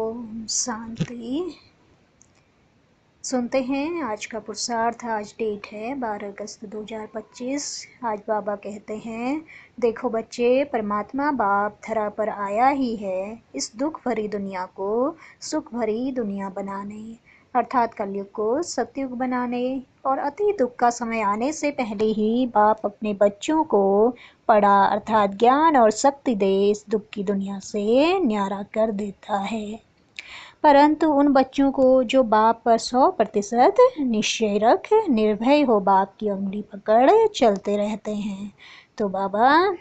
ओम शांति। सुनते हैं आज का पुरुषार्थ। आज डेट है 12 अगस्त 2025। आज बाबा कहते हैं, देखो बच्चे, परमात्मा बाप धरा पर आया ही है इस दुख भरी दुनिया को सुख भरी दुनिया बनाने, अर्थात कलयुग को सतयुग बनाने। और अति दुख का समय आने से पहले ही बाप अपने बच्चों को पढ़ा अर्थात ज्ञान और शक्ति दे इस दुख की दुनिया से न्यारा कर देता है। परंतु उन बच्चों को जो बाप पर 100% निश्चय रख निर्भय हो बाप की उंगली पकड़ चलते रहते हैं, तो बाबा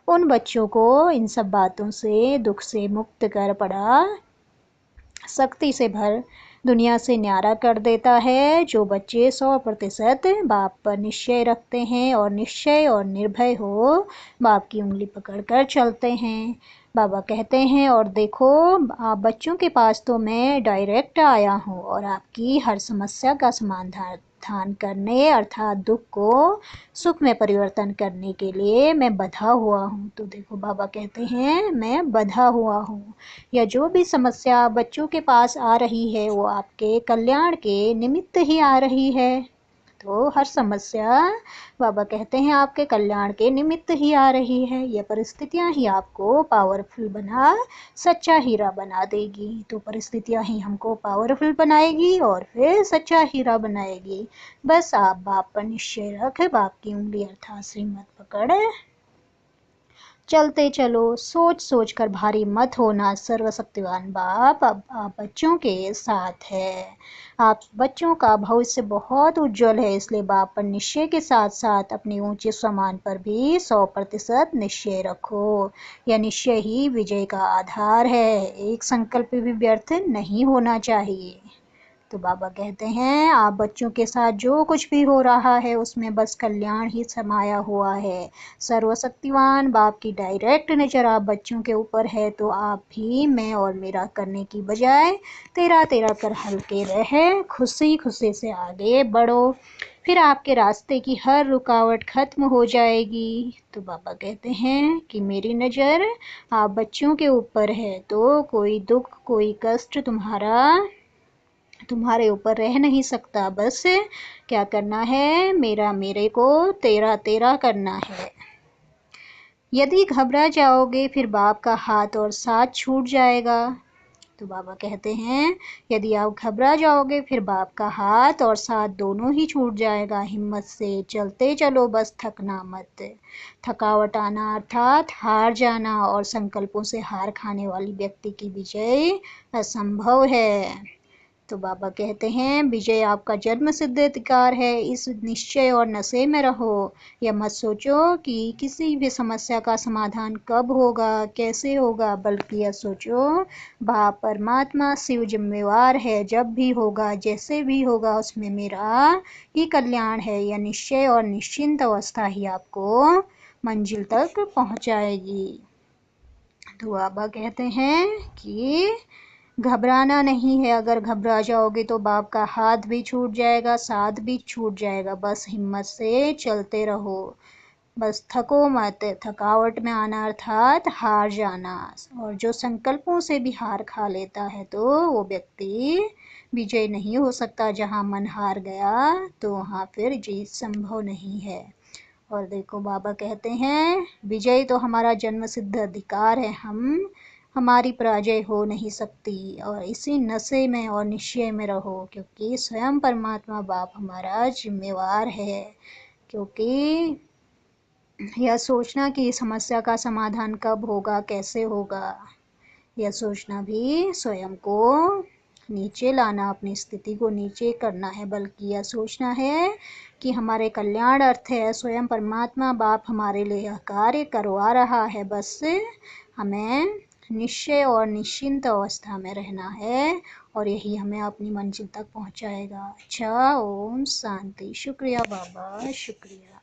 उन बच्चों को इन सब बातों से दुख से मुक्त कर पड़ा शक्ति से भर दुनिया से न्यारा कर देता है। जो बच्चे 100% बाप पर निश्चय रखते हैं और निश्चय और निर्भय हो बाप की उंगली पकड़कर चलते हैं। बाबा कहते हैं, और देखो आप बच्चों के पास तो मैं डायरेक्ट आया हूँ और आपकी हर समस्या का समाधान करने अर्थात दुख को सुख में परिवर्तन करने के लिए मैं बंधा हुआ हूँ। तो देखो बाबा कहते हैं, मैं बंधा हुआ हूँ। या जो भी समस्या बच्चों के पास आ रही है वो आपके कल्याण के निमित्त ही आ रही है। तो हर समस्या बाबा कहते हैं आपके कल्याण के निमित्त ही आ रही है। यह परिस्थितियां ही आपको पावरफुल बना सच्चा हीरा बना देगी। तो परिस्थितियां ही हमको पावरफुल बनाएगी और फिर सच्चा हीरा बनाएगी। बस आप बाप पर निश्चय रख बाप की उंगली अर्थात श्रीमत पकड़ चलते चलो। सोच सोच कर भारी मत होना, सर्वशक्तिवान बाप अब आप बच्चों के साथ है। आप बच्चों का भविष्य बहुत उज्जवल है, इसलिए बाप पर निश्चय के साथ साथ अपने ऊंचे सम्मान पर भी 100% निश्चय रखो। यह निश्चय ही विजय का आधार है। एक संकल्प भी व्यर्थ नहीं होना चाहिए। तो बाबा कहते हैं, आप बच्चों के साथ जो कुछ भी हो रहा है उसमें बस कल्याण ही समाया हुआ है। सर्वशक्तिवान बाप की डायरेक्ट नज़र आप बच्चों के ऊपर है, तो आप भी मैं और मेरा करने की बजाय तेरा तेरा कर हल्के रहे, खुशी खुशी से आगे बढ़ो, फिर आपके रास्ते की हर रुकावट खत्म हो जाएगी। तो बाबा कहते हैं कि मेरी नज़र आप बच्चों के ऊपर है, तो कोई दुख कोई कष्ट तुम्हारे ऊपर रह नहीं सकता। बस क्या करना है, मेरा मेरे को तेरा तेरा करना है। यदि घबरा जाओगे फिर बाप का हाथ और साथ छूट जाएगा। तो बाबा कहते हैं, यदि आप घबरा जाओगे फिर बाप का हाथ और साथ दोनों ही छूट जाएगा। हिम्मत से चलते चलो, बस थकना मत। थकावट आना अर्थात हार जाना, और संकल्पों से हार खाने वाली व्यक्ति की विजय असंभव है। तो बाबा कहते हैं, विजय आपका जन्म सिद्ध अधिकार है। इस निश्चय और नशे में रहो। यह मत सोचो कि किसी भी समस्या का समाधान कब होगा कैसे होगा, बल्कि यह सोचो बाप परमात्मा शिव जिम्मेवार है। जब भी होगा जैसे भी होगा उसमें मेरा ही कल्याण है। यह निश्चय और निश्चिंत अवस्था ही आपको मंजिल तक पहुंचाएगी। तो बाबा कहते हैं कि घबराना नहीं है। अगर घबरा जाओगे तो बाप का हाथ भी छूट जाएगा, साथ भी छूट जाएगा। बस हिम्मत से चलते रहो, बस थको मत। थकावट में आना अर्थात हार जाना, और जो संकल्पों से भी हार खा लेता है तो वो व्यक्ति विजय नहीं हो सकता। जहाँ मन हार गया तो वहाँ फिर जीत संभव नहीं है। और देखो बाबा कहते हैं, विजय तो हमारा जन्म सिद्ध अधिकार है। हमारी पराजय हो नहीं सकती। और इसी नशे में और निश्चय में रहो, क्योंकि स्वयं परमात्मा बाप हमारा जिम्मेवार है। क्योंकि यह सोचना कि समस्या का समाधान कब होगा कैसे होगा, यह सोचना भी स्वयं को नीचे लाना, अपनी स्थिति को नीचे करना है। बल्कि यह सोचना है कि हमारे कल्याण अर्थ है, स्वयं परमात्मा बाप हमारे लिए यह कार्य करवा रहा है। बस हमें निश्चय और निश्चिंत अवस्था में रहना है, और यही हमें अपनी मंजिल तक पहुंचाएगा। अच्छा, ओम शांति। शुक्रिया बाबा, शुक्रिया।